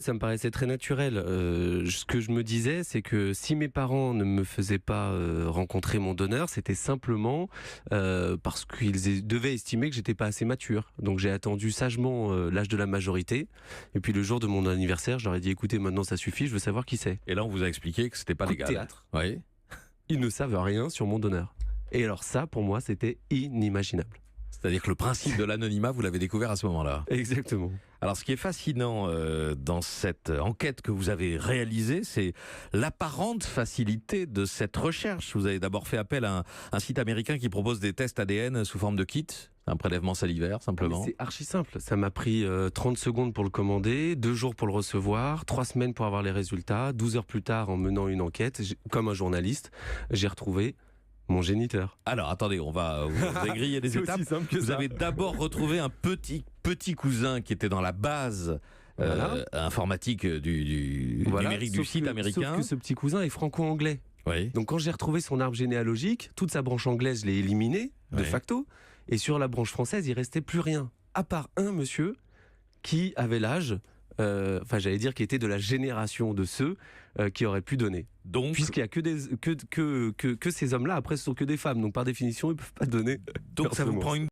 ça me paraissait très naturel. Ce que je me disais, c'est que si mes parents ne me faisaient pas rencontrer mon donneur, c'était simplement parce qu'ils devaient estimer que j'étais pas assez mature. Donc j'ai attendu sagement l'âge de la majorité. Et puis le jour de mon anniversaire, je leur ai dit écoutez, maintenant ça suffit, je veux savoir qui c'est. Et là, on vous a expliqué que c'était pas Coup de légal. théâtre. Oui. Ils ne savent rien sur mon donneur. Et alors ça, pour moi, c'était inimaginable. C'est-à-dire que le principe de l'anonymat, vous l'avez découvert à ce moment-là. Exactement. Alors, ce qui est fascinant dans cette enquête que vous avez réalisée, c'est l'apparente facilité de cette recherche. Vous avez d'abord fait appel à un site américain qui propose des tests ADN sous forme de kit, un prélèvement salivaire, simplement. C'est archi simple. Ça m'a pris 30 secondes pour le commander, 2 jours pour le recevoir, 3 semaines pour avoir les résultats. 12 heures plus tard, en menant une enquête, comme un journaliste, j'ai retrouvé mon géniteur. Alors, attendez, vous avez grillé des étapes. Vous avez d'abord retrouvé un petit cousin qui était dans la base informatique du numérique du site américain. Sauf que ce petit cousin est franco-anglais. Oui. Donc quand j'ai retrouvé son arbre généalogique, toute sa branche anglaise, je l'ai éliminée, de facto. Et sur la branche française, il restait plus rien. À part un monsieur qui avait l'âge, j'allais dire qui était de la génération de ceux qui auraient pu donner. Donc, puisqu'il n'y a que ces hommes-là, après ce sont que des femmes. Donc par définition, ils ne peuvent pas donner. donc ça vous prend une